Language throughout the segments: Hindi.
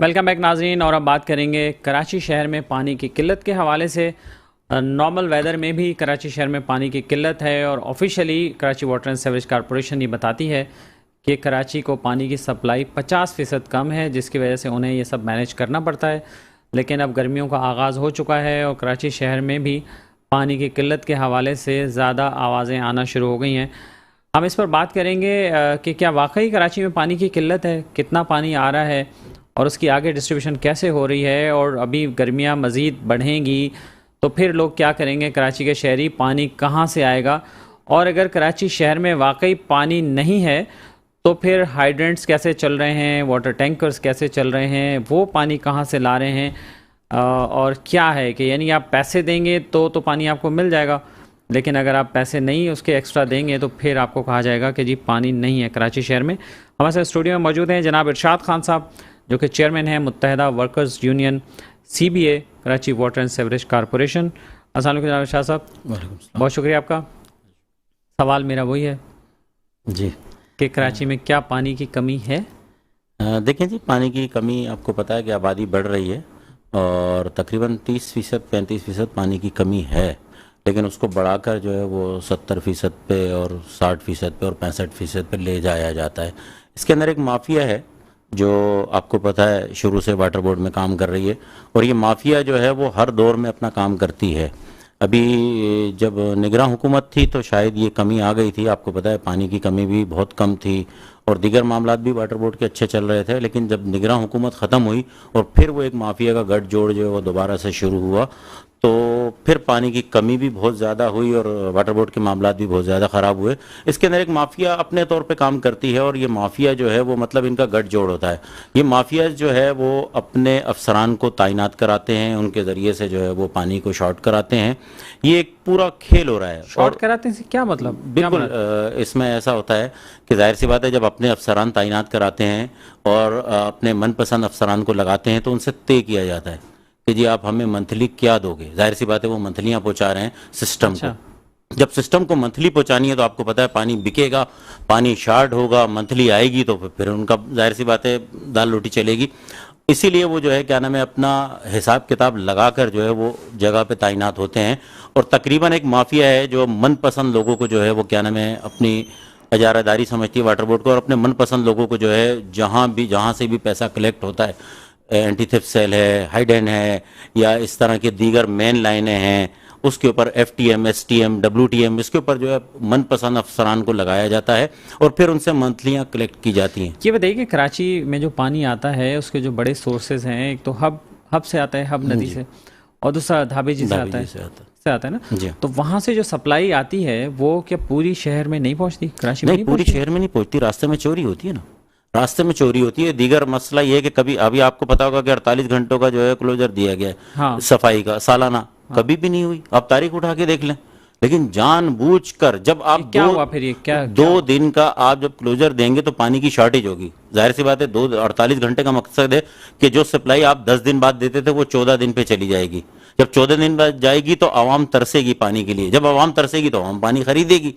वेलकम बैक नाजरीन। और अब बात करेंगे कराची शहर में पानी की किल्लत के हवाले से। नॉर्मल वेदर में भी कराची शहर में पानी की किल्लत है और officially Karachi water and sewerage corporation ये बताती है कि कराची को पानी की सप्लाई 50% कम है, जिसकी वजह से उन्हें ये सब मैनेज करना पड़ता है। लेकिन अब गर्मियों का आगाज़ हो चुका है और कराची शहर में भी पानी की किल्लत के हवाले से ज़्यादा आवाज़ें आना शुरू हो गई हैं। हम इस पर बात करेंगे कि क्या वाकई कराची में पानी की किल्लत है, कितना पानी आ रहा है और उसकी आगे डिस्ट्रीब्यूशन कैसे हो रही है, और अभी गर्मियाँ मज़ीद बढ़ेंगी तो फिर लोग क्या करेंगे, कराची के शहरी पानी कहाँ से आएगा, और अगर कराची शहर में वाकई पानी नहीं है तो फिर हाइड्रेंट्स कैसे चल रहे हैं, वाटर टैंकर्स कैसे चल रहे हैं, वो पानी कहाँ से ला रहे हैं, और क्या है कि यानी आप पैसे देंगे तो पानी आपको मिल जाएगा, लेकिन अगर आप पैसे नहीं उसके एक्स्ट्रा देंगे तो फिर आपको कहा जाएगा कि जी पानी नहीं है कराची शहर में। हमारे साथ स्टूडियो में मौजूद हैं जनाब इरशाद खान साहब, जो कि चेयरमैन हैं Muttahida workers union CBA Karachi water and sewerage corporation. अस्सलाम वालेकुम जनाब इरशाद साहब। बहुत शुक्रिया आपका। सवाल मेरा वही है जी कि कराची में क्या पानी की कमी है? देखें जी, पानी की कमी आपको पता है कि आबादी बढ़ रही है और तकरीबन 30% 35% पानी की कमी है, लेकिन उसको बढ़ाकर जो है वो 70% पे और 60% पे और 65% पे ले जाया जाता है। इसके अंदर एक माफिया है जो आपको पता है शुरू से वाटर बोर्ड में काम कर रही है, और ये माफिया जो है वो हर दौर में अपना काम करती है। अभी जब निगरां हुकूमत थी तो शायद ये कमी आ गई थी, आपको पता है पानी की कमी भी बहुत कम थी और दीगर मामलात भी वाटर बोर्ड के अच्छे चल रहे थे, लेकिन जब निगरां हुकूमत ख़त्म हुई और फिर वो एक माफिया का गठजोड़ जो है वो दोबारा से शुरू हुआ, तो फिर पानी की कमी भी बहुत ज़्यादा हुई और वाटर बोर्ड के मामलात भी बहुत ज़्यादा ख़राब हुए। इसके अंदर एक माफिया अपने तौर पे काम करती है और ये माफिया जो है वो मतलब इनका गठजोड़ होता है। ये माफिया जो है वो अपने अफसरान को तैनात कराते हैं, उनके ज़रिए से जो है वो पानी को शॉर्ट कराते हैं। ये एक पूरा खेल हो रहा है। शॉर्ट कराते हैं क्या मतलब? बिल्कुल इसमें ऐसा होता है कि जाहिर सी बात है जब अपने अफसरान तैनात कराते हैं और अपने मनपसंद अफसरान को लगाते हैं तो उनसे तय किया जाता है कि जी आप हमें मंथली क्या दोगे। जाहिर सी बात है वो मंथलियाँ पहुँचा रहे हैं सिस्टम को। जब सिस्टम को मंथली पहुँचानी है तो आपको पता है पानी बिकेगा, पानी शार्ट होगा, मंथली आएगी तो फिर उनका जाहिर सी बात है दाल रोटी चलेगी। इसीलिए वो जो है क्या नाम है अपना हिसाब किताब लगाकर जो है वो जगह पे तैनात होते हैं, और तकरीबन एक माफिया है जो मनपसंद लोगों को जो है वो क्या नाम है अपनी इजारादारी समझती है वाटर बोर्ड को, और अपने मनपसंद लोगों को जो है जहाँ से भी पैसा कलेक्ट होता है, एंटी थेफ्ट सेल है, हाइडेन है या इस तरह के दीगर मेन लाइनें हैं, उसके ऊपर FTM STM WTM इसके ऊपर जो है मनपसंद अफसरान को लगाया जाता है और फिर उनसे मंथलियाँ कलेक्ट की जाती हैं। ये बताइए कि कराची में जो पानी आता है उसके जो बड़े सोर्सेज हैं, एक तो हब से आता है, हब नदी से, और दूसरा धाबेजी से आता है ना जी। तो वहाँ से जो सप्लाई आती है वो क्या पूरी शहर में नहीं पहुँचती? कराची में नहीं, पूरी शहर में नहीं पहुँचती, रास्ते में चोरी होती है ना, रास्ते में चोरी होती है। दीगर मसला ये है कि कभी अभी आपको पता होगा कि 48 घंटों का जो है क्लोजर दिया गया है, हाँ। सफाई का सालाना, कभी भी नहीं हुई। आप तारीख उठा के देख लें। लेकिन जानबूझकर जब आप क्या हुआ फिर ये क्या 2 दिन का आप जब क्लोजर देंगे तो पानी की शॉर्टेज होगी। जाहिर सी बात है 48 घंटे का मकसद है कि जो सप्लाई आप 10 दिन बाद देते थे वो 14 दिन पे चली जाएगी। जब 14 दिन बाद जाएगी तो आवाम तरसेगी पानी के लिए, जब आवाम तरसेगी तो आवाम पानी खरीदेगी,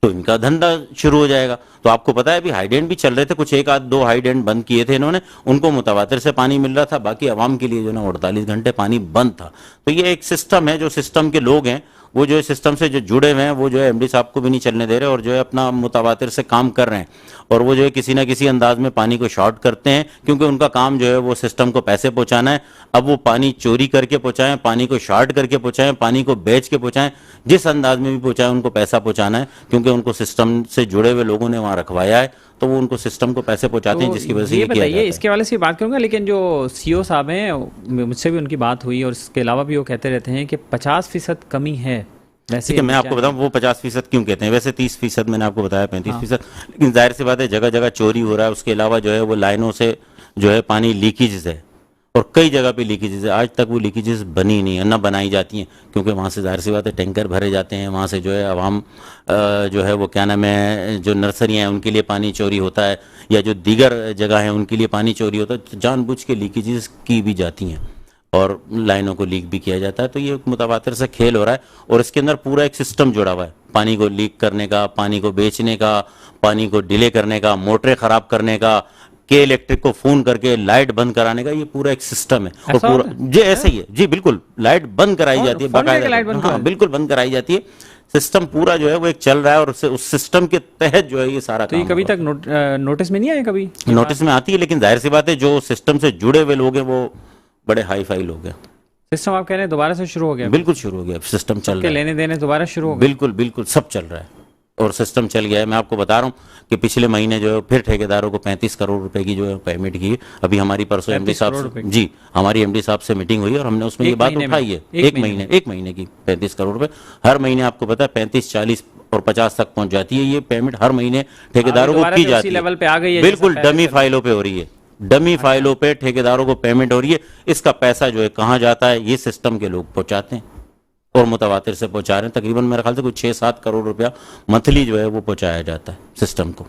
तो इनका धंधा शुरू हो जाएगा। तो आपको पता है अभी हाइडेंट भी चल रहे थे, कुछ 1-2 हाइडेंट बंद किए थे इन्होंने, उनको मुतवातिर से पानी मिल रहा था, बाकी आवाम के लिए जो ना 48 घंटे पानी बंद था। तो ये एक सिस्टम है, जो सिस्टम के लोग हैं वो जो है सिस्टम से जो जुड़े हुए हैं वो जो है MD साहब को भी नहीं चलने दे रहे और जो है अपना मुतवातिर से काम कर रहे हैं, और वो जो है किसी ना किसी अंदाज में पानी को शॉर्ट करते हैं, क्योंकि उनका काम जो है वो सिस्टम को पैसे पहुंचाना है। अब वो पानी चोरी करके पहुंचाएं, पानी को शॉर्ट करके पहुंचाएं, पानी को बेच के पहुंचाएं, जिस अंदाज में भी पहुंचाएं उनको पैसा पहुंचाना है, क्योंकि उनको सिस्टम से जुड़े हुए लोगों ने वहाँ रखवाया है, तो वो उनको सिस्टम को पैसे पहुंचाते हैं, जिसकी वजह से ये किया जाता है। इसके वाले से बात करूंगा, लेकिन जो CO साहब हैं मुझसे भी उनकी बात हुई और इसके अलावा भी वो कहते रहते हैं कि 50% कमी है। ठीक है, मैं आपको बताऊं वो 50% क्यों कहते हैं, वैसे 30% मैंने आपको बताया 35%, लेकिन जाहिर सी बात है जगह जगह चोरी हो रहा है। उसके अलावा जो है वो लाइनों से जो है पानी लीकेजेस है और कई जगह पे लीकेजेस है। आज तक वो लीकेजेस बनी नहीं है, ना बनाई जाती हैं, क्योंकि वहाँ से जाहिर सी बात है टैंकर भरे जाते हैं, वहाँ से जो है आवाम जो है वो क्या नाम है जो नर्सरियाँ हैं उनके लिए पानी चोरी होता है, या जो दीगर जगह हैं उनके लिए पानी चोरी होता है, जानबूझ के लीकेजेस की भी जाती हैं और लाइनों को लीक भी किया जाता है। तो ये मुतवातिर से खेल हो रहा है और इसके अंदर पूरा एक सिस्टम जुड़ा हुआ है, पानी को लीक करने का, पानी को बेचने का, पानी को डिले करने का, मोटरें ख़राब करने का, के इलेक्ट्रिक को फोन करके लाइट बंद कराने का, ये पूरा एक सिस्टम है। और ऐसा पूरा होता है? जी ऐसा ही है जी, बिल्कुल लाइट बंद कराई जाती है फोन करके बाकायदा, लाइट बंद हाँ कराई? बिल्कुल बंद कराई जाती है। सिस्टम पूरा जो है वो एक चल रहा है और उस सिस्टम के तहत जो है ये सारा तो ये काम कभी हो रहा तक नोटिस में नहीं आया कभी? है। नोटिस में आती है, लेकिन जाहिर सी बात है जो सिस्टम से जुड़े हुए लोग हैं वो बड़े हाई फाई लोग हैं। सिस्टम आप कह रहे हैं दोबारा से शुरू हो गया? बिल्कुल शुरू हो गया, सिस्टम चल के रहा है, लेने देने दोबारा शुरू हो गए? बिल्कुल बिल्कुल सब चल रहा है और सिस्टम चल गया है। मैं आपको बता रहा हूँ कि पिछले महीने जो है फिर ठेकेदारों को 35 करोड़ रुपए की जो है पेमेंट की। अभी हमारी परसों एमडी 35 साहब करोड़ रुपए से जी हमारी एमडी साहब से मीटिंग हुई और हमने उसमें ये एक बात महीने में? उठाई है। एक एक महीने की 35 करोड़ रुपए हर महीने, आपको पता है 35, 40 और 50 तक पहुंच जाती है ये पेमेंट हर महीने ठेकेदारों को दोबारा की से उसी जाती लेवल पे आ गई है है। जैसा बिल्कुल पहले डमी चला। फाइलों पे हो रही है, डमी फाइलों पे ठेकेदारों को पेमेंट हो रही है। इसका पैसा जो है कहाँ जाता है, ये सिस्टम के लोग पहुंचाते हैं और मुतवातिर से पहुंचा रहे हैं। तकरीबन मेरे ख्याल से कुछ 6-7 करोड़ रुपया मंथली जो है वो पहुंचाया जाता है सिस्टम को।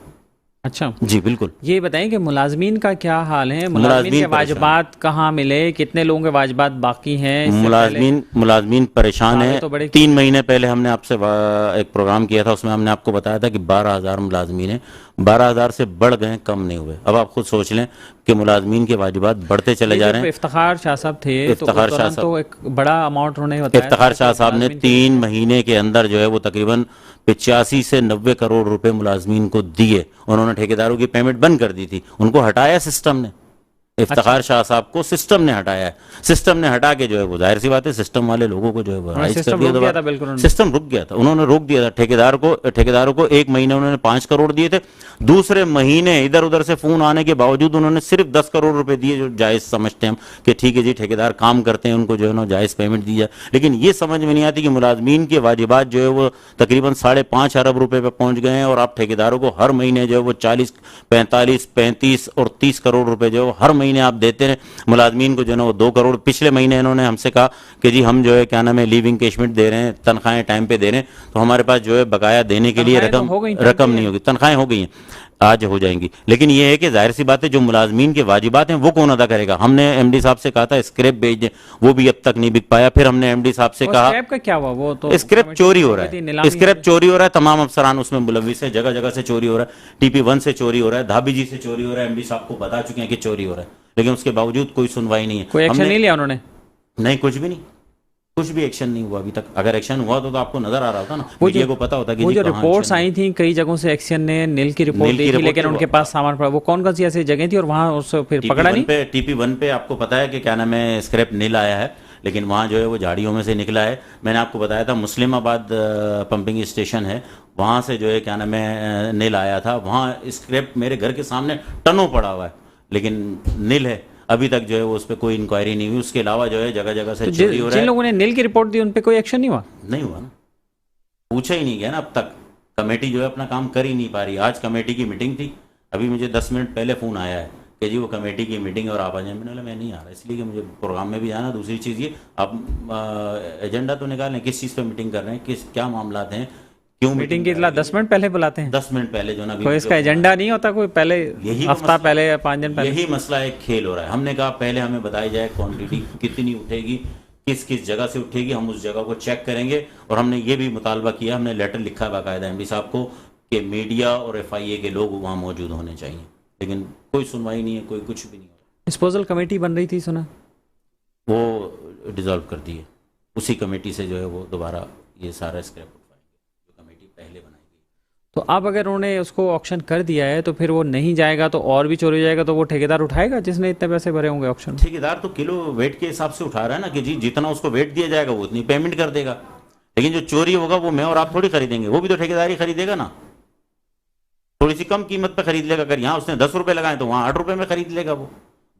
अच्छा, जी बिल्कुल। ये बताएं कि मुलाजमीन का क्या हाल है? मुलाजमीन मुलाजमीन के वाजिबात कहाँ मिले? कितने लोगों के वाजिबात बाकी हैं? इससे मुलाजमीन परेशान दावे है। तो बड़े 3 महीने पहले हमने आपसे एक प्रोग्राम किया था, उसमें हमने आपको बताया था कि 12,000 मुलाजमीन हैं। 12,000 से बढ़ गए, कम नहीं हुए। अब आप खुद सोच लें कि मुलाजमीन के वाजिबात बढ़ते चले जा रहे हैं। इफ्तिखार शाह साहब थे इफ्तिखार शाह साहब, तो एक बड़ा अमाउंट उन्होंने बताया। इफ्तिखार शाह साहब ने 3 महीने के अंदर जो है वो तकरीबन 85 से 90 करोड़ रुपए मुलाजमीन को दिए। उन्होंने ठेकेदारों की पेमेंट बंद कर दी थी, उनको हटाया सिस्टम ने। इफ्तिखार शाह साहब को सिस्टम ने हटाया है। सिस्टम ने हटा के जो है वो जाहिर सी बात है सिस्टम वाले लोगों को जो है वो राइज कर दिया दोबारा। सिस्टम रुक गया था, उन्होंने रोक दिया था। ठेकेदारों को 1 महीने उन्होंने 5 करोड़ दिए थे, दूसरे महीने इधर उधर से फोन आने के बावजूद उन्होंने सिर्फ 10 करोड़ रुपए दिए, जो जायज समझते हैं हम कि ठीक है जी ठेकेदार काम करते हैं, उनको जो है ना जायज पेमेंट दी जाए। लेकिन ये समझ में नहीं आती कि मुलाजमीन के वाजिबात जो है वो तकरीबन 5.5 अरब रुपए पे पहुंच गए हैं और आप ठेकेदारों को हर महीने जो है वो 40, 45, 35 और 30 करोड़ रुपए जो है हर महीने आप देते हैं। मुलाजमीन को जो है ना वो 2 करोड़, पिछले महीने इन्होंने हमसे कहा कि जी हम जो है क्या नाम है लीविंग कैशमेंट दे रहे हैं, तनख्वाहें टाइम पे दे रहे हैं, तो हमारे पास जो है बकाया देने के लिए रकम नहीं होगी। तनख्वाहें हो गई हैं, आज हो जाएंगी। लेकिन ये है कि जाहिर सी बात है जो मुलाजमीन के वाजिबात हैं वो कौन अदा करेगा। हमने एमडी साहब से कहा था स्क्रैप भेज दें, वो भी अब तक नहीं बिक पाया। फिर हमने एमडी साहब से कहा स्क्रैप का क्या हुआ? वो तो स्क्रैप चोरी हो रहा है, स्क्रैप चोरी हो रहा है, तमाम अफसरान उसमें मुलविस है, जगह जगह से चोरी हो रहा है। TP1 से चोरी हो रहा है, धाबी जी से चोरी हो रहा है। एमडी साहब को बता चुके हैं कि चोरी हो रहा है, लेकिन उसके बावजूद कोई सुनवाई नहीं है। कोई एक्शन नहीं लिया उन्होंने? नहीं, कुछ भी नहीं, कुछ भी एक्शन नहीं हुआ अभी तक। अगर एक्शन हुआ तो आपको नजर आ रहा होता ना, मीडिया को पता होता कि वो जो रिपोर्ट्स आई थी कई जगहों से, एक्शन ने नील की रिपोर्ट दी थी, लेकिन उनके पास सामान पड़ा। वो कौन कौन सी ऐसी जगह थी और वहां उससे फिर पकड़ा नहीं? TP1 पे आपको पता है कि क्या नाम है स्क्रैप नील आया है, लेकिन वहाँ जो है वो झाड़ियों में से निकला है। मैंने आपको बताया था मुस्लिमाबाद पंपिंग स्टेशन है, वहाँ से जो है क्या नाम है नील आया था। वहाँ स्क्रैप मेरे घर के सामने टनों पड़ा हुआ है, लेकिन नील है। अभी तक जो है वो उस पर कोई इंक्वायरी नहीं हुई। उसके अलावा जो है जगह जगह से चोरी हो रहा है। जिन लोगों ने नील की रिपोर्ट दी उन पे कोई एक्शन नहीं हुआ? नहीं हुआ ना, पूछा ही नहीं गया ना अब तक। कमेटी जो है अपना काम कर ही नहीं पा रही। आज कमेटी की मीटिंग थी, अभी मुझे 10 मिनट पहले फोन आया है कि जी वो कमेटी की मीटिंग और आप आ जाए। मैंने बोला मैं नहीं आ रहा, इसलिए कि मुझे प्रोग्राम में भी जाना। दूसरी चीज़ ये, आप एजेंडा तो निकालें, किस चीज़ पे मीटिंग कर रहे हैं, क्या मामला हैं, क्यों मीटिंग की इतला 10 मिनट पहले बुलाते हैं? 10 मिनट पहले जो ना, कोई इसका एजेंडा नहीं होता कोई पहले, हफ्ता पहले या 5 दिन पहले? यही मसला एक खेल हो रहा है। हमने कहा पहले हमें बताई जाए क्वांटिटी कितनी उठेगी, किस किस जगह से उठेगी, हम उस जगह को चेक करेंगे। और हमने ये भी मुतालबा किया, हमने लेटर लिखा बाकायदा एमडी साहब को कि मीडिया और FIA के लोग वहाँ मौजूद होने चाहिए, लेकिन कोई सुनवाई नहीं है, कोई कुछ भी नहीं हो रहा। डिस्पोजल कमेटी बन रही थी सुना, वो डिसॉल्व कर दी है। उसी कमेटी से जो है वो दोबारा ये सारा स्क्रैप उठवाएंगे जो कमेटी पहले बनाई गई। तो अब अगर उन्होंने उसको ऑक्शन कर दिया है तो फिर वो नहीं जाएगा तो और भी चोरी हो जाएगा, तो वो ठेकेदार उठाएगा जिसने इतने पैसे भरे होंगे ऑक्शन? ठेकेदार तो किलो वेट के हिसाब से उठा रहा है ना कि जी जितना उसको वेट दिया जाएगा वो उतनी पेमेंट कर देगा। लेकिन जो चोरी होगा वो मैं और आप थोड़ी खरीदेंगे, वो भी तो ठेकेदार ही खरीदेगा ना। थोड़ी सी कम कीमत पे खरीद लेगा। अगर यहाँ उसने 10 रुपए लगाए तो वहां 8 रुपए में खरीद लेगा। वो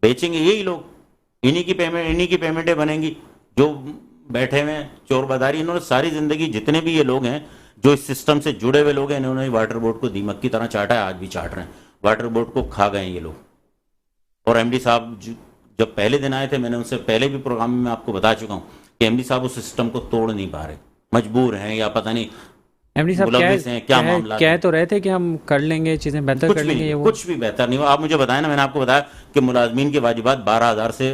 बेचेंगे यही लोग, इन्हीं की पेमेंटें बनेंगी। जो बैठे हुए चोर बाजारी, इन्होंने सारी जिंदगी, जितने भी ये लोग हैं जो इस सिस्टम से जुड़े हुए लोग हैं, इन्होंने वाटर बोर्ड को दीमक की तरह चाटा है, आज भी चाट रहे हैं। वाटर बोर्ड को खा गए ये लोग। और एमडी साहब जब पहले दिन आए थे, मैंने उनसे पहले भी प्रोग्राम में आपको बता चुका हूँ कि एमडी साहब उस सिस्टम को तोड़ नहीं पा रहे, मजबूर हैं या पता नहीं एमडी साहब कह तो रहे थे कि हम कर लेंगे, चीजें बेहतर कर लेंगे। कुछ भी बेहतर नहीं हुआ। आप मुझे बताएं ना, मैंने आपको बताया कि मुलाजमीन के वाजिबात 12,000 से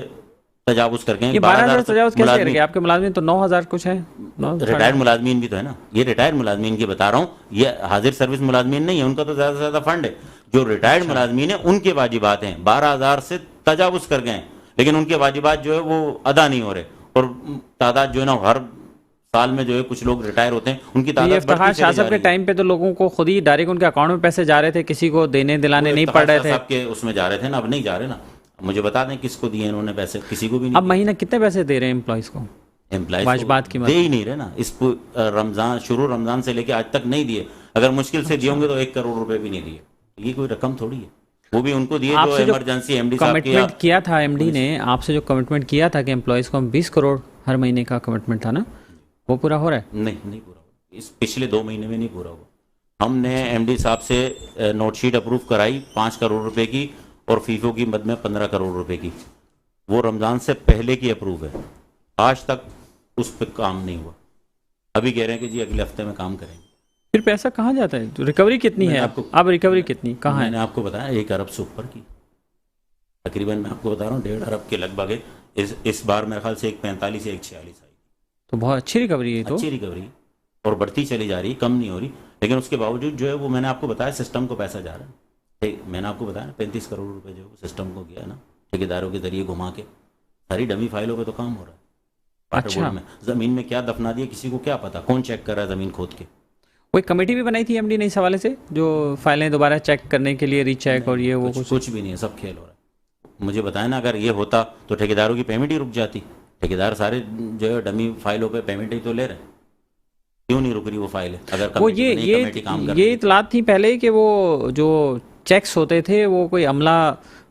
तजावुज करके हैं। 12,000 तजावुज कैसे करेंगे? आपके मुलाजमीन तो 9,000 कुछ है। रिटायर्ड मुलाजमीन भी तो है ना, ये रिटायर्ड मुलाजमीन की बता रहा हूँ, ये हाजिर सर्विस मुलाजमीन नहीं है, उनका तो ज्यादा से ज्यादा फंड है। जो रिटायर्ड मुलाजमीन है उनके वाजिबात हैं 12,000 से तजावुज कर गए, लेकिन उनके वाजिबात जो है वो अदा नहीं हो रहे, और तादाद जो है ना हर साल में जो है कुछ लोग रिटायर होते हैं, उनकी तादाद इफ्तिखार शाह साहब के टाइम पे तो लोगों को खुद ही डायरेक्ट उनके अकाउंट में पैसे जा रहे थे, किसी को देने दिलाने नहीं पड़ रहे थे। आपके उसमें जा रहे थे ना, अब नहीं जा रहे ना। मुझे बता दें किसको दिए इन्होंने पैसे, किसी को भी नहीं। अब महीना कितने पैसे दे रहे हैं एम्प्लॉइज को? एम्प्लॉइज दे ही नहीं रहे ना। इस रमजान शुरू रमजान से लेके आज तक नहीं दिए। अगर मुश्किल से दिए होंगे तो 1 करोड़ रुपए भी नहीं दिए। ये कोई रकम थोड़ी है, वो भी उनको दिए जो इमरजेंसी एमडी साहब कमिटमेंट किया था। एमडी ने आपसे जो कमिटमेंट किया था कि एम्प्लॉइज को हम 20 करोड़ हर महीने का कमिटमेंट था ना, वो पूरा हो रहा है? नहीं पूरा हुआ। इस पिछले 2 महीने में नहीं पूरा हुआ। हमने एमडी साहब से नोटशीट अप्रूव कराई 5 करोड़ रुपए की, और फीफो की मद में 15 करोड़ रुपए की। वो रमजान से पहले की अप्रूव है, आज तक उस पर काम नहीं हुआ। अभी कह रहे हैं कि जी अगले हफ्ते में काम करेंगे। फिर पैसा कहाँ जाता है? तो रिकवरी कितनी है आपको? अब रिकवरी कितनी कहाँ है? मैंने आपको बताया 1 अरब से ऊपर की तकरीबन। मैं आपको बता रहा हूँ 1.5 अरब के लगभग है। इस बार मेरे ख्याल से 1.45 या 1.46 आई। तो बहुत अच्छी रिकवरी है। तो अच्छी रिकवरी और बढ़ती चली जा रही है, कम नहीं हो रही। लेकिन उसके बावजूद जो है वो मैंने आपको बताया सिस्टम को पैसा जा रहा है। मैंने आपको बताया 35 करोड़ रुपए जो सिस्टम को गया ना, ठेकेदारों के जरिए घुमा के। सारी डमी फाइलों पे तो काम हो रहा है। अच्छा, में जमीन में क्या दफना दिया किसी को क्या पता, कौन चेक कर रहा है जमीन खोद के? कोई कमेटी भी बनाई थी एमडी ने इस हवाले से, जो फाइलें दोबारा चेक करने के लिए रीचेक और ये वो? कुछ भी नहीं है, सब खेल हो रहा है। मुझे बताया ना, अगर ये होता तो ठेकेदारों की पेमेंट ही रुक जाती। ठेकेदार सारे जो है डमी फाइलों पे पेमेंट ही तो ले रहे हैं, क्यों नहीं रुक रही वो फाइलें? अगर वो ये इतलात थी पहले कि वो जो चेक्स होते थे वो कोई अमला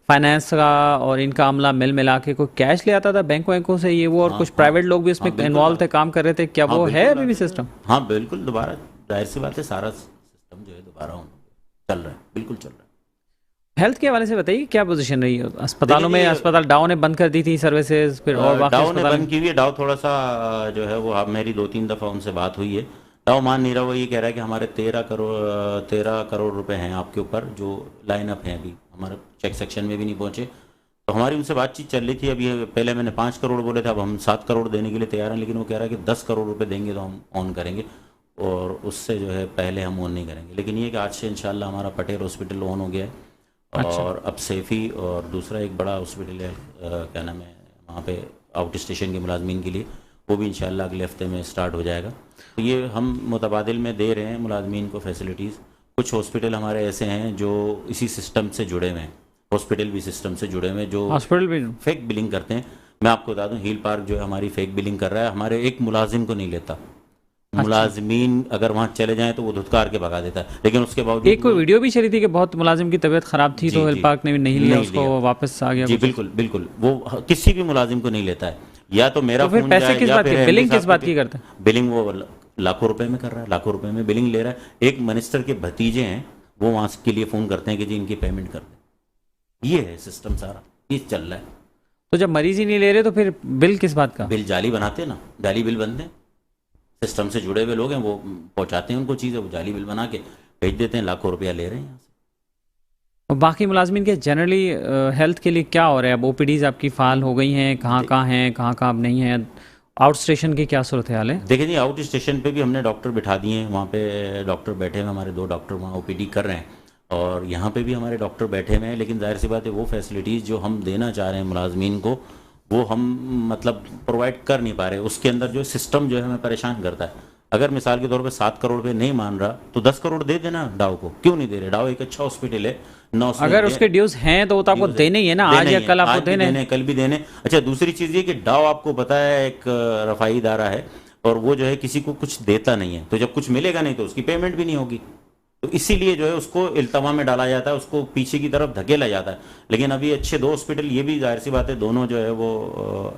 फाइनेंस का और इनका अमला मिल मिला के कोई कैश ले आता था बैंकों से, ये वो, और कुछ प्राइवेट लोग भी इसमें इन्वॉल्व थे, काम कर रहे थे। क्या वो है अभी भी सिस्टम? हाँ बिल्कुल, दोबारा जाहिर सी बात है सारा सिस्टम जो है दोबारा चल रहा है, बिल्कुल चल रहा है। हेल्थ के हवाले से बताइए क्या पोजीशन रही है अस्पतालों में? अस्पताल डाउ ने बंद कर दी थी सर्विसेज, फिर और डाउ ने बंद की हुई है। डाउ थोड़ा सा जो है वो मेरी 2-3 दफ़ा उनसे बात हुई है। डाउ मान नहीं रहा, वो ये कह रहा है कि हमारे 13 करोड़ रुपए हैं आपके ऊपर जो लाइन अप हैं, अभी हमारे चेक सेक्शन में भी नहीं पहुंचे। तो हमारी उनसे बातचीत चल रही थी। अभी पहले मैंने 5 करोड़ बोले थे, अब हम 7 करोड़ देने के लिए तैयार हैं, लेकिन वो कह रहा है कि 10 करोड़ रुपए देंगे तो हम ऑन करेंगे, और उससे जो है पहले हम ऑन नहीं करेंगे। लेकिन ये कि आज से इंशाल्लाह हमारा पटेल हॉस्पिटल ऑन हो गया है। अच्छा। और अब सैफी और दूसरा एक बड़ा हॉस्पिटल है, क्या नाम है वहाँ पे आउट स्टेशन के मुलाजमीन के लिए, वो भी इंशाल्लाह अगले हफ्ते में स्टार्ट हो जाएगा। तो ये हम मुतबादिल में दे रहे हैं मुलाजमीन को फैसिलिटीज़। कुछ हॉस्पिटल हमारे ऐसे हैं जो इसी सिस्टम से जुड़े हुए हैं, हॉस्पिटल भी सिस्टम से जुड़े हुए हैं, जो हॉस्पिटल भी फेक बिलिंग करते हैं। मैं आपको बता दूं, हील पार्क जो है हमारी फेक बिलिंग कर रहा है, हमारे एक मुलाजिम को नहीं लेता। मुलाजमीन अगर वहाँ चले जाएं तो वो धुतकार के भगा देता है, लेकिन उसके बावजूद एक कोई वीडियो भी चली थी कि बहुत मुलाजिम की तबीयत खराब थी तो हिल पार्क ने भी नहीं लिया उसको, वापस आ गया। जी बिल्कुल बिल्कुल, वो किसी भी मुलाजिम को नहीं लेता है। या तो मेरा फोन पैसे किस बात की, बिलिंग किस बात की करता है? बिलिंग वो लाखों रुपए में कर रहा है, लाखों रुपए में बिलिंग ले रहा है। एक मिनिस्टर के भतीजे हैं, वो वहाँ के लिए फ़ोन करते हैं कि जी इनकी पेमेंट कर दें। ये है सिस्टम सारा, ये चल रहा है। तो जब मरीज ही नहीं ले रहे तो फिर बिल किस बात का? बिल जाली बनाते हैं ना, जाली बिल बनते हैं। सिस्टम से जुड़े हुए लोग हैं, वो पहुंचाते हैं उनको चीज़ें, वो जाली बिल बना के भेज देते हैं, लाखों रुपया ले रहे हैं यहाँ से। और बाकी मुलाजमीन के जनरली हेल्थ के लिए क्या हो रहा है? अब ओपीडीज आपकी फाल हो गई हैं, कहाँ हैं, कहाँ अब नहीं है? आउट स्टेशन की क्या सूरत हाल है? देखिए जी, आउट स्टेशन पे भी हमने डॉक्टर बिठा दिए हैं। वहाँ पे डॉक्टर बैठे हुए, हमारे 2 डॉक्टर वहाँ ओपीडी कर रहे हैं, और यहाँ पे भी हमारे डॉक्टर बैठे हुए हैं। लेकिन जाहिर सी बात है वो फैसिलिटीज़ जो हम देना चाह रहे हैं मुलाजमीन को, वो हम मतलब प्रोवाइड कर नहीं पा रहे। उसके अंदर जो सिस्टम जो है हमें परेशान करता है। अगर मिसाल के तौर पे 7 करोड़ रुपए नहीं मान रहा तो 10 करोड़ दे देना डाव को, क्यों नहीं दे रहे? डाव एक अच्छा हॉस्पिटल है, अगर उसके ड्यूज हैं तो वो तो आपको देने ही है ना, आज या कल आपको देने, कल भी देने। अच्छा, दूसरी चीज़ ये कि डाव आपको पता है एक रफाई इदारा है, और वो जो है किसी को कुछ देता नहीं है, तो जब कुछ मिलेगा नहीं तो उसकी पेमेंट भी नहीं होगी। तो इसीलिए जो है उसको इल्तवा में डाला जाता है, उसको पीछे की तरफ धकेला जाता है। लेकिन अभी अच्छे 2 हॉस्पिटल, ये भी जाहिर सी बात है दोनों जो है वो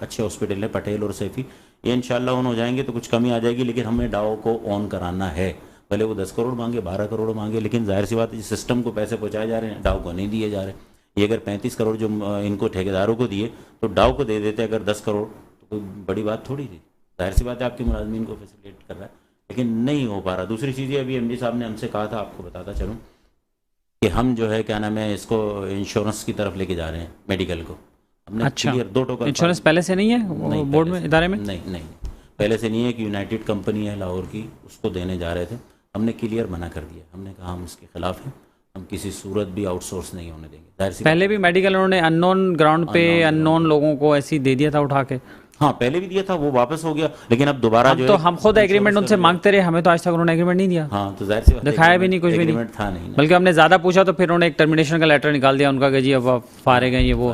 अच्छे हॉस्पिटल है, पटेल और सैफी, ये इंशाल्लाह ऑन हो जाएंगे तो कुछ कमी आ जाएगी। लेकिन हमें डाव को ऑन कराना है, भले वो 10 करोड़ मांगे, 12 करोड़ मांगे, लेकिन जाहिर सी बात है सिस्टम को पैसे पहुँचाए जा रहे हैं, डाव को नहीं दिए जा रहे। ये अगर 35 करोड़ जो इनको ठेकेदारों को दिए तो डाव को दे देते अगर 10 करोड़, तो कोई बड़ी बात थोड़ी थी। जाहिर सी बात है आपकी मुलाजमीन को फैसिलिटेट कर रहा है, लेकिन नहीं हो पा रहा। दूसरी चीज़ ये, अभी एमडी साहब ने हमसे कहा था, आपको बताता चलूँ कि हम जो है क्या नाम है इसको इंश्योरेंस की तरफ लेके जा रहे हैं, मेडिकल को। हमने अच्छा, 2 टोकन। इंश्योरेंस पहले से नहीं है बोर्ड में, इदारे में? नहीं पहले से नहीं है। कि यूनाइटेड कंपनी है लाहौर की, उसको देने जा रहे थे, हमने क्लियर मना कर दिया। हमने कहा हम इसके खिलाफ हैं, हम किसी सूरत भी आउटसोर्स नहीं होने देंगे। जाहिर सी पहले भी मेडिकल उन्होंने अननोन ग्राउंड पे अननोन लोगों को ऐसे ही दे दिया था उठा के। हाँ, पहले भी दिया था, वो वापस हो गया, लेकिन अब दोबारा जो तो है हम खुद एग्रीमेंट उनसे मांगते रहे, हमें तो आज तक उन्होंने एग्रीमेंट नहीं दिया। हाँ, तो जाहिर सी बात है, दिखाया भी नहीं, कुछ भी नहीं, एग्रीमेंट था नहीं ना। बल्कि हमने ज़्यादा पूछा तो फिर उन्होंने एक टर्मिनेशन का लेटर निकाल दिया उनका कि जी अब आप फारिग हैं ये वो।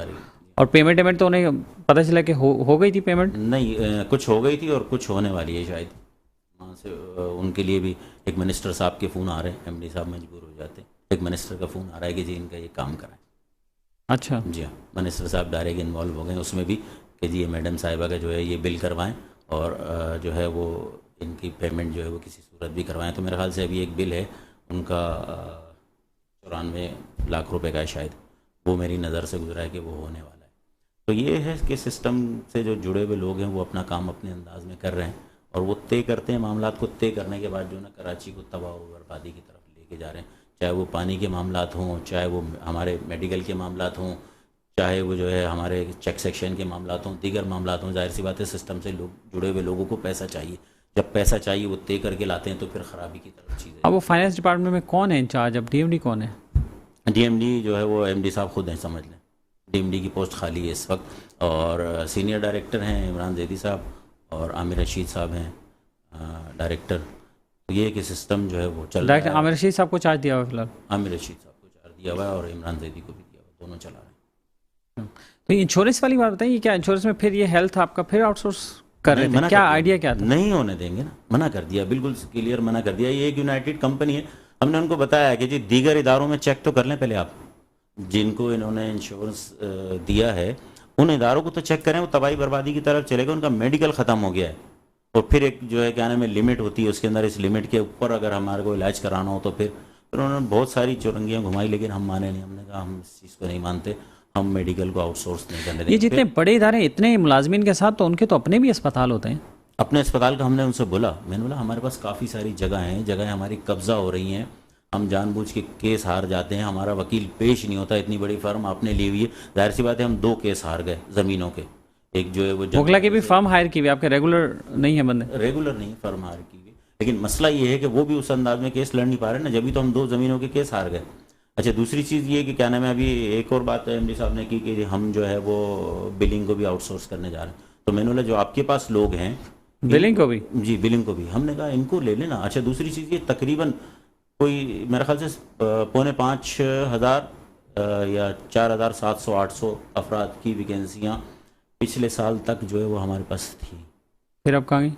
और पेमेंट तो उन्हें पता चला कि हो गई थी पेमेंट। नहीं, कुछ हो गई थी और कुछ होने वाली है शायद। वहाँ से उनके लिए भी एक मिनिस्टर साहब के फ़ोन आ रहे हैं, एमडी साहब मजबूर हो जाते हैं, एक मिनिस्टर का फ़ोन आ रहा है कि जी इनका ये काम कराएं। अच्छा जी हाँ, मिनिस्टर साहब डायरेक्ट इन्वॉल्व हो गए उसमें भी कि जी ये मैडम साहिबा का जो है ये बिल करवाएं और जो है वो इनकी पेमेंट जो है वो किसी सूरत भी करवाएं। तो मेरे ख्याल से अभी एक बिल है उनका 94 लाख रुपए का है शायद, वो मेरी नज़र से गुजरा है कि वो होने वाला है। तो ये है कि सिस्टम से जो जुड़े हुए लोग हैं वो अपना काम अपने अंदाज में कर रहे हैं और वो तय करते हैं, मामला को तय करने के बाद जो ना कराची को तबाह व बर्बादी की तरफ लेके जा रहे हैं। चाहे वो पानी के मामलात हों, चाहे वो हमारे मेडिकल के मामलात हों, चाहे वो जो है हमारे चेक सेक्शन के मामलात हों, दीगर मामलात हों। जाहिर सी बात है सिस्टम से लोग जुड़े हुए लोगों को पैसा चाहिए, जब पैसा चाहिए वो तय करके लाते हैं तो फिर ख़राबी की तरफ चीज़ें। अब वो फाइनेंस डिपार्टमेंट में कौन है इंचार्ज, अब डीएमडी कौन है? डीएमडी जो है वो एमडी साहब खुद हैं, समझ लें। डीएमडी की पोस्ट खाली है इस वक्त और सीनियर डायरेक्टर हैं इमरान जैदी साहब और आमिर रशीद साहब हैं डायरेक्टर। तो ये कि सिस्टम जो है वो चल रहा है। आमिर रशीद साहब को चार्ज दिया हुआ है फिलहाल? आमिर रशीद साहब को चार्ज दिया हुआ है और इमरान जैदी को भी दिया हुआ है, दोनों चला रहे हैं। तो इंश्योरेंस वाली बात बताइए, क्या इंश्योरेंस में फिर ये हेल्थ आपका फिर आउटसोर्स कर रहे थे? क्या आइडिया क्या था? नहीं होने देंगे ना, मना कर दिया, बिल्कुल क्लियर मना कर दिया। ये एक यूनाइटेड कंपनी है, हमने उनको बताया है कि जी दीगर इदारों में चेक तो कर लें पहले आप, जिनको इन्होंने इंश्योरेंस दिया है उन इदारों को तो चेक करें, वो तबाही बर्बादी की तरफ चलेगा। उनका मेडिकल ख़त्म हो गया है और फिर एक जो है क्या नाम है लिमिट होती है, उसके अंदर इस लिमिट के ऊपर अगर हमारे को इलाज कराना हो तो फिर उन्होंने बहुत सारी चुरंगियाँ घुमाई, लेकिन हम माने नहीं। हमने कहा हम इस चीज़ को नहीं मानते, हम मेडिकल को आउटसोर्स नहीं करने देंगे। ये जितने बड़े इदारे इतने मुलाजमीन के साथ, तो उनके तो अपने भी अस्पताल होते हैं। अपने अस्पताल का हमने उनसे बोला, मैंने बोला हमारे पास काफ़ी सारी जगह हमारी कब्जा हो रही हैं, हम जानबूझ के केस हार जाते हैं, हमारा वकील पेश नहीं होता, इतनी बड़ी फर्म आपने ली हुई है। जाहिर सी बात है हम 2 केस हार गए ज़मीनों के। एक जो है वो मुगला की भी फर्म हायर की हुई, आपके रेगुलर नहीं है बंदे? रेगुलर नहीं फर्म हायर की हुई, लेकिन मसला ये है कि वो भी उस अंदाज में केस लड़ नहीं पा रहे ना, जब भी तो हम 2 ज़मीनों के केस हार गए। अच्छा, दूसरी चीज़ ये कि क्या नाम है, अभी एक और बात एमडी साहब ने की कि हम जो है वो बिलिंग को भी आउटसोर्स करने जा रहे हैं। तो मैंने बोला जो आपके पास लोग हैं बिलिंग को भी? जी, बिलिंग को भी। हमने कहा इनको ले लेना। अच्छा, दूसरी चीज़ ये तकरीबन कोई मेरे ख्याल से 4,500 या 4,700-800 अफराद की वैकेंसियाँ पिछले साल तक जो है वो हमारे पास थी। फिर अब कहाँ गई?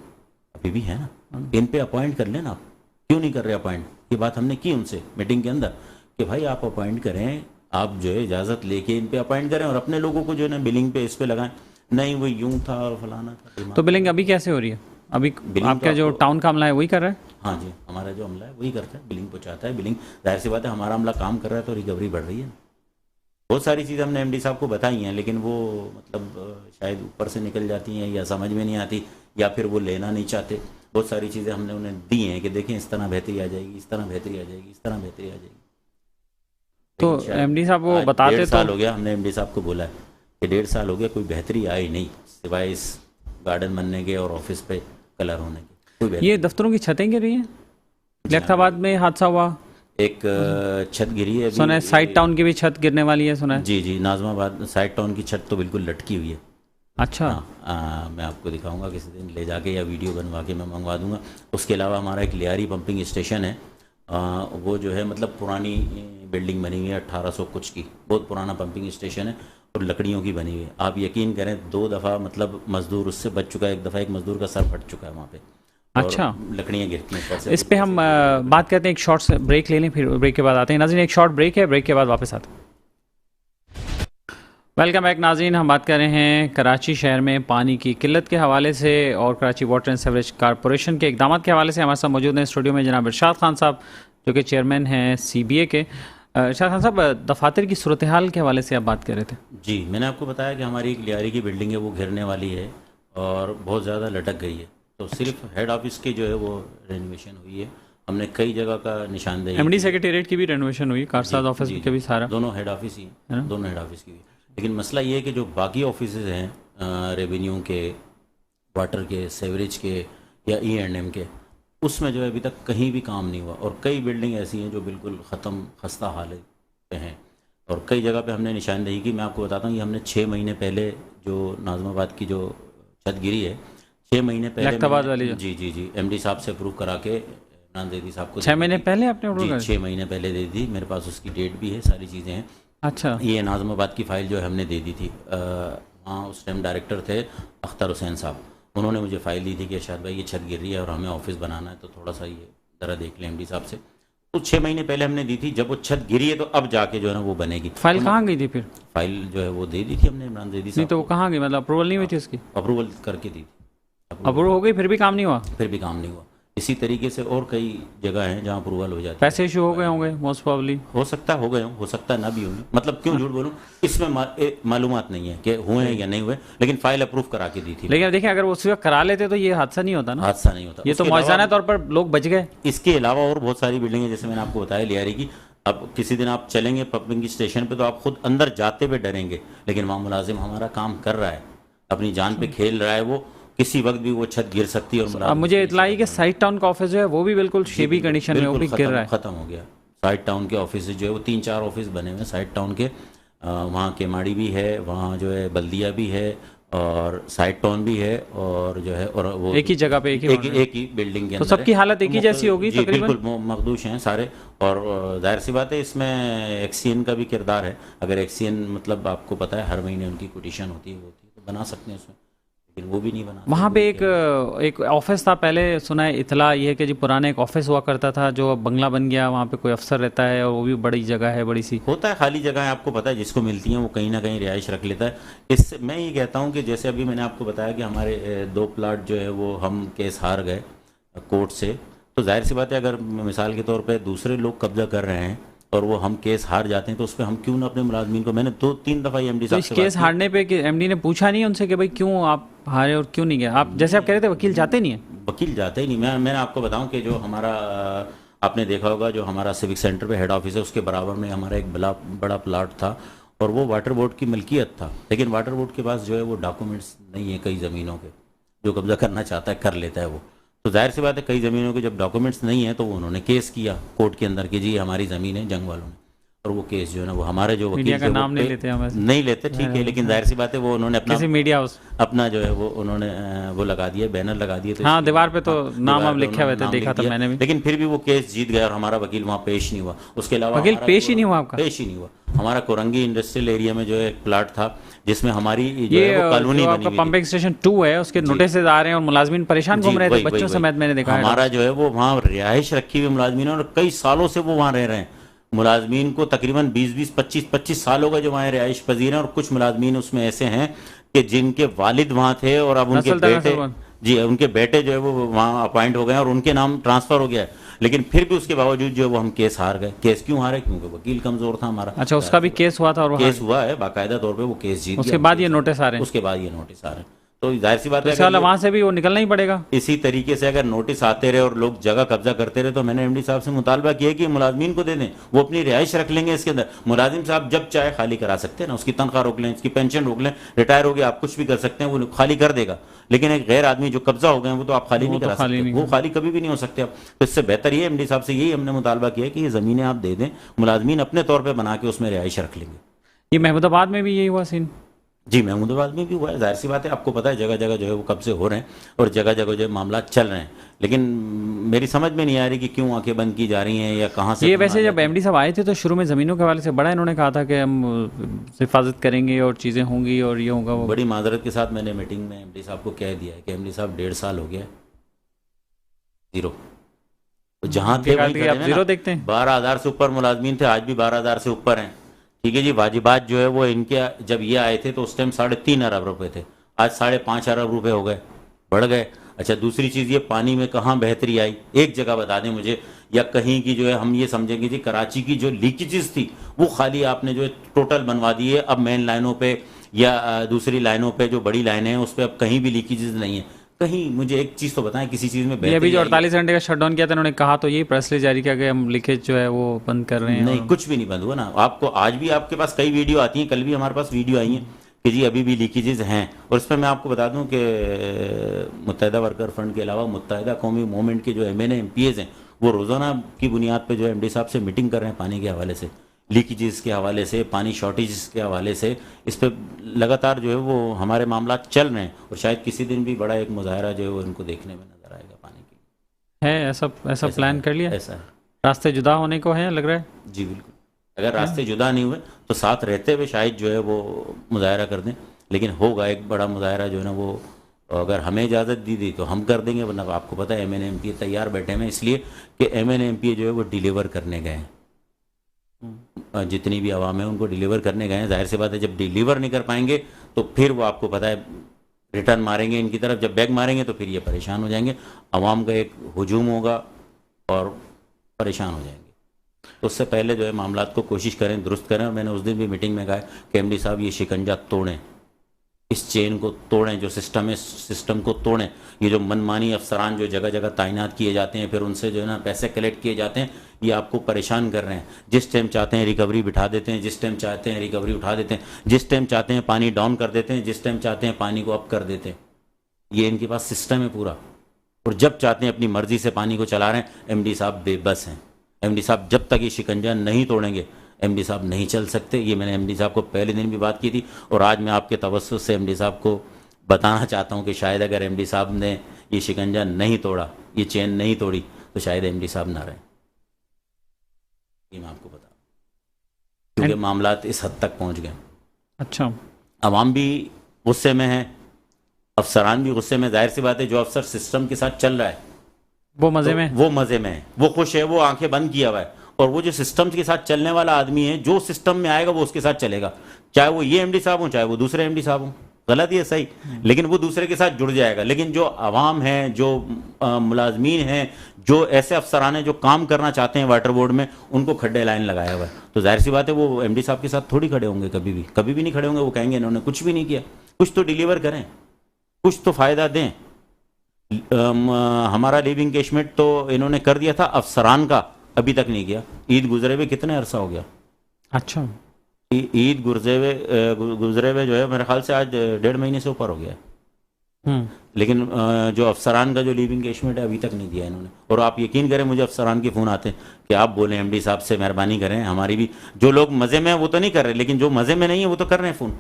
अभी भी है ना, इन पे अपॉइंट कर लेना आप। क्यों नहीं कर रहे अपॉइंट? ये बात हमने की उनसे मीटिंग के अंदर कि भाई आप अपॉइंट करें, आप जो है इजाज़त लेके इन पे अपॉइंट करें और अपने लोगों को जो है ना बिलिंग पे इस पे लगाएं। नहीं वो यूं था और फलाना था। तो बिलिंग अभी कैसे हो रही है? अभी आपका जो टाउन का अमला है वही कर रहा है? हाँ जी, हमारा जो अमला है वही करता है, बिलिंग पहुँचाता है। बिलिंग जाहिर सी बात है हमारा अमला काम कर रहा है तो रिकवरी बढ़ रही है। बहुत सारी चीज़ें हमने एमडी साहब को बताई हैं, लेकिन वो मतलब शायद ऊपर से निकल जाती हैं या समझ में नहीं आती या फिर वो लेना नहीं चाहते। बहुत सारी चीज़ें हमने उन्हें दी हैं कि देखें इस तरह बेहतरी आ जाएगी, इस तरह बेहतरी आ जाएगी, इस तरह बेहतरी आ जाएगी। तो एमडी साहब वो बताते 1.5 साल हो गया, हमने एमडी साहब को बोला है कि 1.5 साल हो गया, कोई बेहतरी आई नहीं सिवाय इस गार्डन बनने के और ऑफिस पे कलर होने के। ये दफ्तरों की छतें गिर रही हैं? लियाकताबाद में हादसा हुआ, एक छत गिरी है, सुना है साइड टाउन की भी छत गिरने वाली है, सुना है? जी जी, नाजमाबाद साइड टाउन की छत तो बिल्कुल लटकी हुई है। अच्छा, मैं आपको दिखाऊंगा किसी दिन ले जाके, या वीडियो बनवा के मैं मंगवा दूंगा। उसके अलावा हमारा एक लियारी पंपिंग स्टेशन है, वो जो है मतलब पुरानी बिल्डिंग बनी हुई है 1800 कुछ की, बहुत पुराना पंपिंग स्टेशन है और लकड़ियों की बनी हुई है। आप यकीन करें 2 दफ़ा मतलब मजदूर उससे बच चुका है, एक दफ़ा एक मजदूर का सर फट चुका है वहाँ पे। अच्छा, लकड़ियाँ गिरती हैं। इस पे हम बात करते हैं, एक शॉर्ट ब्रेक ले लें, फिर ब्रेक के बाद आते हैं। नाज़रीन एक शॉर्ट ब्रेक है, ब्रेक के बाद वापस आते हैं। वेलकम बैक नाज़रीन, हम बात कर रहे हैं कराची शहर में पानी की किल्लत के हवाले से और Karachi water and sewerage corporation के इक़दाम के हवाले से। हमारे साथ मौजूद हैं स्टूडियो में जनाब इरशाद खान साहब, जो कि चेयरमैन हैं CBA के। इरशाद खान साहब, दफातर की सूरत हाल के हवाले से आप बात कर रहे थे। जी, मैंने आपको बताया कि हमारी एक लियारी की बिल्डिंग है, वो गिरने वाली है और बहुत ज़्यादा लटक गई है। तो सिर्फ हेड ऑफिस की जो है वो रेनोवेशन हुई है, हमने कई जगह का निशानदेही। MD सेक्रेटेरिएट की भी रेनोवेशन हुई, कारसाद ऑफिस के भी, सारा दोनों हेड ऑफिस ही, दोनों हेड ऑफिस की भी। लेकिन मसला ये है कि जो बाकी ऑफिस हैं रेवेन्यू के, वाटर के, सेवरेज के या E&M के, उसमें जो है अभी तक कहीं भी काम नहीं हुआ, और कई बिल्डिंग ऐसी हैं जो बिल्कुल ख़त्म खस्ता हालत पे हैं, और कई जगह पे हमने निशानदेही की। मैं आपको बताता हूँ, ये हमने 6 महीने पहले जो नाज़िमाबाद की जो छत गिरी है, 6 महीने पहले लखताबाद वाली जी जी जी एमडी साहब से अप्रूव करा के इमरान ज़ैदी साहब को 6 महीने पहले आपने जी ऑर्डर 6 महीने पहले दे दी। मेरे पास उसकी डेट भी है, सारी चीज़ें हैं। अच्छा, ये नाज़िमाबाद की फ़ाइल जो है हमने दे दी थी। वहाँ उस टाइम डायरेक्टर थे अख्तर हुसैन साहब, उन्होंने मुझे फ़ाइल दी थी कि अरशाद भाई ये छत गिर रही है और हमें ऑफिस बनाना है, तो थोड़ा सा ये ज़रा देख लें एमडी साहब से। तो 6 महीने पहले हमने दी थी। जब वो छत गिरी है तो अब जाके जो है ना वो बनेगी। फाइल कहाँ गई थी फिर? फाइल जो है वो दे दी थी हमने इमरान ज़ैदी नहीं साहब तो वो कहाँ गई, मतलब अप्रूवल नहीं हुई थी उसकी? अप्रूवल करके दी थी। अप्रूवल हो गई फिर भी काम नहीं हुआ? फिर भी काम नहीं हुआ। इसी तरीके से और कई जगह हैं जहाँ अप्रूवल हो जाती है। पैसे इशू हो गए होंगे मोस्ट प्रोबेबली। हो सकता है हो गए हों, हो सकता है ना भी होंगे। मतलब क्यों झूठ बोलूं, इसमें मालूमात नहीं है कि हुए हैं या नहीं हुए, लेकिन फाइल अप्रूव करा के दी थी। लेकिन देखिए अगर वो उस वक्त करा लेते तो ये हादसा नहीं होता ना। हादसा नहीं होता। ये तो उसके मौजूदा अलावा- तौर पर लोग बच गए। इसके अलावा और बहुत सारी बिल्डिंगें, जैसे मैंने आपको बताया लियारी की। अब किसी दिन आप चलेंगे पंपिंग स्टेशन पे तो आप खुद अंदर जाते हुए डरेंगे, लेकिन वहाँ मुलाजिम हमारा काम कर रहा है, अपनी जान पे खेल रहा है। वो किसी वक्त भी वो छत गिर सकती है। और अब मुझे इतला है कि साइड टाउन का ऑफिस जो है वो भी बिल्कुल शेबी कंडीशन में वो भी गिर रहा है। खत्म हो गया। साइड टाउन के ऑफिस जो है वो 3-4 ऑफिस बने हुए हैं साइड टाउन के। वहाँ केमाड़ी भी है, वहाँ जो है बल्दिया भी है, और साइड टाउन भी है, और जो है और वो एक ही जगह पे एक ही बिल्डिंग के तो अंदर सबकी हालत एक ही जैसी होगी जी, तकरीबन। बिल्कुल मखदूश हैं सारे। और जाहिर सी बात है इसमें एक्सीएन का भी किरदार है। अगर एक्सीएन मतलब आपको पता है हर महीने उनकी कोटेशन होती है तो बना सकते हैं उसमें, लेकिन वो भी नहीं बना। वहाँ पे एक ऑफिस था पहले, सुना है इतला ये है कि जी पुराना एक ऑफिस हुआ करता था जो अब बंगला बन गया, वहाँ पे कोई अफसर रहता है और वो भी बड़ी जगह है, बड़ी सी होता है। खाली जगह है, आपको पता है, जिसको मिलती हैं वो कहीं ना कहीं रिहाइश रख लेता है। इससे मैं ये कहता हूँ कि जैसे अभी मैंने आपको बताया कि हमारे 2 प्लाट जो है वो हम केस हार गए कोर्ट से, तो जाहिर सी बात है अगर मिसाल के तौर पे दूसरे लोग कब्जा कर रहे हैं और वो हम केस हार जाते हैं तो उस पर हम क्यों ना अपने मुलाजमीन को, मैंने 2-3 दफ़ा एमडी तो साहब इस से केस हारने पे एमडी ने पूछा नहीं उनसे कि भाई क्यों आप हारे और क्यों नहीं गए? आप जैसे आप कह रहे थे वकील जाते नहीं है। वकील जाते ही नहीं। मैंने आपको बताऊं कि जो हमारा आपने देखा होगा जो हमारा सिविक सेंटर पे हेड ऑफिस है उसके बराबर में हमारा एक बड़ा प्लाट था, और वो वाटर बोर्ड की मिल्कियत था, लेकिन वाटर बोर्ड के पास जो है वो डॉक्यूमेंट्स नहीं है कई ज़मीनों के। जो कब्जा करना चाहता है कर लेता है वो। तो जाहिर सी बात है कई ज़मीनों के जब डॉक्यूमेंट्स नहीं है तो उन्होंने केस किया कोर्ट के अंदर कि जी हमारी ज़मीन है जंग वालों ने, और वो केस जो है ना वो हमारे जो वकील मीडिया का थे नाम वो नहीं लेते हम ऐसे। नहीं लेते, ठीक है, लेकिन जाहिर सी बात है वो उन्होंने अपना किसी मीडिया हाउस अपना जो है वो उन्होंने वो लगा दिया, बैनर लगा दिए। तो हाँ, इसलिए- दीवार पे तो नाम दीवार अब पे लिखे हुए उन्होंने थे, नाम देखा लिख था दिया। मैंने भी। लेकिन फिर भी वो केस जीत गया और हमारा वकील वहाँ पेश नहीं हुआ। उसके अलावा वकील हमारा पेश ही जो- नहीं हुआ आपका? पेश ही नहीं हुआ। हमारा कोरंगी इंडस्ट्रियल एरिया में जो है एक प्लाट था जिसमें हमारी जो ये है वो कॉलोनी जो बनी आपका हुई थी। पंपिंग स्टेशन 2 है उसके नोटिस आ रहे हैं और मुलाजमीन परेशान घूम रहे थे वही- बच्चों वही- समेत, मैंने देखा है। हमारा जो है वो वहाँ रिहाइश रखी हुई मुलाजमीन, और कई सालों से वो वहाँ रह रहे हैं। मुलाजमीन को तकरीबन 20-20, 25-25 साल हो गए जो वहाँ रिहाइश पजीर हैं, और कुछ मुलाजमीन उसमें ऐसे हैं कि जिनके वालिद वहाँ थे और अब उनके नस्ल दर बेटे नस्ल जी उनके बेटे जो है वो वहाँ अपॉइंट हो गए हैं और उनके नाम ट्रांसफर हो गया है, लेकिन फिर भी उसके बावजूद जो है वो हम केस हार गए। केस क्यों हारे? क्योंकि वकील कमजोर था हमारा। अच्छा, उसका भी केस हुआ था और वो केस हुआ है बाकायदा तौर पे, वो केस जीत उसके गया। बाद ये नोटिस आ रहे हैं। उसके बाद ये नोटिस आ रहे हैं। तो जाहिर सी बात तो है इसके अगर वाला वहां से भी वो निकलना ही पड़ेगा। इसी तरीके से अगर नोटिस आते रहे और लोग जगह कब्जा करते रहे तो मैंने एमडी साहब से मुतालबा किया कि मुलाजमीन को दे दें, वो अपनी रिहाइश रख लेंगे इसके अंदर। मुलाजिम साहब जब चाहे खाली करा सकते हैं ना, उसकी तनख्वाह रोक लें, उसकी पेंशन रोक लें, रिटायर हो गया आप कुछ भी कर सकते हैं, वो खाली कर देगा। लेकिन एक गैर आदमी जो कब्जा हो गए वो तो आप खाली नहीं करा सकते, वो खाली कभी भी नहीं हो सकते आप। तो इससे बेहतर ये एमडी साहब से यही हमने मुतालबा किया कि ये ज़मीनें आप दे दें, मुलाजमीन अपने तौर पर बना के उसमें रिहाइश रख लेंगे। ये महमूदाबाद में भी यही हुआ सीन? जी महमूदाबाद में भी हुआ है। जाहिर सी बात है आपको पता है जगह जगह जो है वो कब्जे हो रहे हैं और जगह जगह जो है मामला चल रहे हैं, लेकिन मेरी समझ में नहीं आ रही कि क्यों आंखें बंद की जा रही हैं या कहाँ से। ये वैसे जब एमडी साहब आए थे तो शुरू में ज़मीनों के हवाले से बड़ा इन्होंने कहा था कि हम हिफाजत करेंगे और चीज़ें होंगी और ये होगा वो। बड़ी माजरत के साथ मैंने मीटिंग में एमडी साहब को कह दिया है कि एमडी साहब 1.5 साल हो गया जीरो, जहाँ थे वहीं खड़े हैं जीरो ना। देखते हैं 12,000 से ऊपर मुलाजमीन थे, आज भी 12,000 से ऊपर हैं। ठीक है जी, वाजिबात जो है वो इनके जब ये आए थे तो उस टाइम 3.5 अरब रुपए थे, आज 5.5 अरब रुपए हो गए, बढ़ गए। अच्छा दूसरी चीज़ ये पानी में कहाँ बेहतरी आई, एक जगह बता दें मुझे, या कहीं की जो है हम ये समझेंगे जी कराची की जो लीकेजेस थी वो खाली आपने जो है टोटल बनवा दी है। अब मेन लाइनों पे या दूसरी लाइनों पे जो बड़ी लाइनें हैं उस पर अब कहीं भी लीकेजेस नहीं है। कहीं मुझे एक चीज़ तो बताएं किसी चीज़ में बेहतरी। अभी जो 48 घंटे का शटडाउन किया था उन्होंने कहा तो यही प्रेस रिलीज जारी किया कि हम लीकेज जो है वो बंद कर रहे हैं। नहीं कुछ भी नहीं बंद हुआ ना। आपको आज भी आपके पास कई वीडियो आती हैं, कल भी हमारे पास वीडियो आई हैं कि जी अभी भी लीकेजेस हैं। और इसमें मैं आपको बता दूं कि मुत्तहिदा वर्कर फ्रंट के अलावा मुत्तहिदा कौमी मूवमेंट के जो MNA MPAs हैं वो रोज़ाना की बुनियाद पे जो MD साहब से मीटिंग कर रहे हैं पानी के हवाले से, लीकेजेस के हवाले से, पानी शॉर्टेज के हवाले से। इस पर लगातार जो है वो हमारे मामला चल रहे हैं और शायद किसी दिन भी बड़ा एक मुजाहरा जो है वो इनको देखने में नज़र आएगा पानी की। है ऐसा प्लान कर लिया? ऐसा है, रास्ते जुदा होने को है लग रहा है? जी बिल्कुल। अगर रास्ते जुदा नहीं हुए तो साथ रहते हुए शायद जो है वो मुजाहरा कर दें, लेकिन होगा एक बड़ा मुजाहरा जो है ना वो अगर हमें इजाज़त दी तो हम कर देंगे, वरना आपको पता है MNA MPA तैयार बैठे हैं, इसलिए कि MNA MPA जो है वो डिलीवर करने गए हैं, जितनी भी आवाम है उनको डिलीवर करने गए हैं। जाहिर सी बात है जब डिलीवर नहीं कर पाएंगे तो फिर वो आपको पता है रिटर्न मारेंगे इनकी तरफ, जब बैग मारेंगे तो फिर ये परेशान हो जाएंगे, आवाम का एक हुजूम होगा और परेशान हो जाएंगे। तो उससे पहले जो है मामलात को कोशिश करें दुरुस्त करें। और मैंने उस दिन भी मीटिंग में कहा कि MD साहब ये शिकंजा तोड़ें, इस चेन को तोड़ें, जो सिस्टम है सिस्टम को तोड़ें। ये जो मनमानी अफसरान जो जगह जगह तैनात किए जाते हैं फिर उनसे जो है ना पैसे कलेक्ट किए जाते हैं, ये आपको परेशान कर रहे हैं। जिस टाइम चाहते हैं रिकवरी बिठा देते हैं, जिस टाइम चाहते हैं रिकवरी उठा देते हैं, जिस टाइम चाहते हैं पानी डाउन कर देते हैं, जिस टाइम चाहते हैं पानी को अप कर देते हैं। ये इनके पास सिस्टम है पूरा, और जब चाहते हैं अपनी मर्जी से पानी को चला रहे हैं। MD साहब बेबस हैं। MD साहब जब तक ये शिकंजा नहीं तोड़ेंगे MD साहब नहीं चल सकते। ये मैंने MD साहब को पहले दिन भी बात की थी और आज मैं आपके तवज्जुह से MD साहब को बताना चाहता हूँ कि शायद अगर MD साहब ने ये शिकंजा नहीं तोड़ा, ये चेन नहीं तोड़ी, तो शायद MD साहब ना रहें। ये मैं आपको बता, क्योंकि मामलात इस हद तक पहुँच गए। अच्छा, अवाम भी गुस्से में है, अफसरान भी गुस्से में। जाहिर सी बात है जो अफसर सिस्टम के साथ चल रहा है वो मज़े में, वो मज़े में है, वो खुश है, वो आंखें बंद किया हुआ है। और वो जो सिस्टम के साथ चलने वाला आदमी है, जो सिस्टम में आएगा वो उसके साथ चलेगा, चाहे वो ये MD साहब हो चाहे वो दूसरे MD साहब हो। गलत ही है सही, लेकिन वो दूसरे के साथ जुड़ जाएगा। लेकिन जो अवाम है, जो मुलाजमीन हैं, जो ऐसे अफसरान हैं जो काम करना चाहते हैं वाटर बोर्ड में, उनको खड्डे लाइन लगाया हुआ है। तो जाहिर सी बात है वो MD साहब के साथ थोड़ी खड़े होंगे, कभी भी नहीं खड़े होंगे। वो कहेंगे इन्होंने कुछ भी नहीं किया, कुछ तो डिलीवर करें, कुछ तो फ़ायदा दें। हमारा लीविंग कैशमेंट तो इन्होंने कर दिया था, अफसरान का अभी तक नहीं किया। ईद गुजरे हुए कितने अरसा हो गया? अच्छा, ईद गुजरे हुए जो है मेरे ख्याल से आज 1.5 महीने से ऊपर हो गया। लेकिन जो अफसरान का जो लीविंग कैशमेंट है अभी तक नहीं दिया इन्होंने। और आप यकीन करें मुझे अफसरान के फ़ोन आते हैं कि आप बोलें MD साहब से मेहरबानी करें, हमारी भी जो लोग मज़े में हैं वो तो नहीं कर रहे, लेकिन जो मज़े में नहीं है वो तो कर रहे हैं फ़ोन।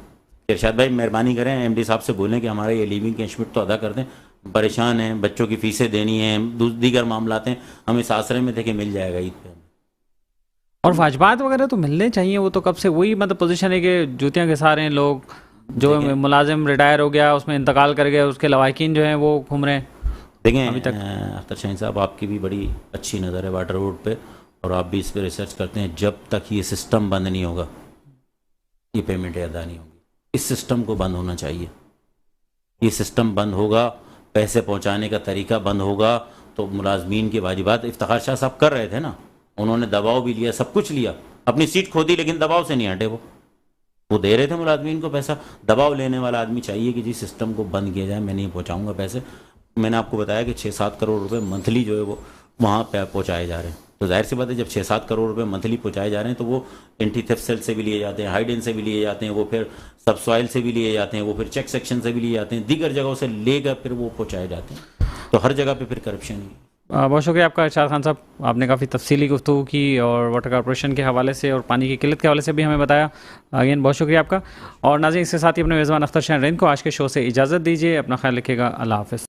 इरशाद भाई मेहरबानी करें MD साहब से बोलें कि हमारा ये लीविंग कैशमेंट तो अदा कर दें, परेशान हैं, बच्चों की फीसें देनी हैं, दीगर मामलात हैं, हम इस आसरे में थे कि मिल जाएगा ईद पे। और वाजबात वगैरह तो मिलने चाहिए। वो तो कब से वही मतलब पोजीशन है कि जूतियां घिसा रहे हैं लोग, जो मुलाजिम रिटायर हो गया उसमें इंतकाल कर गया, उसके लवाकिन जो हैं वो घूम रहे हैं। देखें अख्तर शाहीन साहब, आपकी भी बड़ी अच्छी नज़र है वाटर बोर्ड पे और आप भी इस पर रिसर्च करते हैं। जब तक ये सिस्टम बंद नहीं होगा ये पेमेंटें अदा नहीं होगी। इस सिस्टम को बंद होना चाहिए। ये सिस्टम बंद होगा, पैसे पहुंचाने का तरीका बंद होगा, तो मुलाजमीन के वाजिबात इफ्तिखार शाह साहब कर रहे थे ना, उन्होंने दबाव भी लिया, सब कुछ लिया, अपनी सीट खो दी, लेकिन दबाव से नहीं हटे। वो दे रहे थे मुलाजमीन को पैसा। दबाव लेने वाला आदमी चाहिए कि जी सिस्टम को बंद किया जाए, मैं नहीं पहुँचाऊँगा पैसे। मैंने आपको बताया कि 6-7 करोड़ रुपये मंथली जो है वो वहाँ पे पहुँचाए जा रहे हैं। तो जाहिर सी बात है जब 6-7 करोड़ रुपए मंथली पहुँचाए जा रहे हैं तो वो एंटी थेफ्ट सेल से भी लिए जाते हैं, हाइडेन से भी लिए जाते हैं, वो फिर सबसॉइल से भी लिए जाते हैं, वो फिर चेक सेक्शन से भी लिए जाते हैं, दीगर जगहों से लेकर फिर वो पहुँचाए जाते हैं। तो हर जगह पे फिर करप्शन है। बहुत शुक्रिया आपका इरशाद खान साहब, आपने काफ़ी तफसीली गुफ्तगू की और वाटर कॉर्पोरेशन के हवाले से और पानी की किल्लत के हवाले से भी हमें बताया। अगेन बहुत शुक्रिया आपका। और नाज़रीन, इसके साथ ही अपने मेज़बान अख्तर शाहीन रिंद को आज के शो से इजाज़त दीजिए। अपना ख्याल रखिएगा। अल्लाह हाफ़िज़।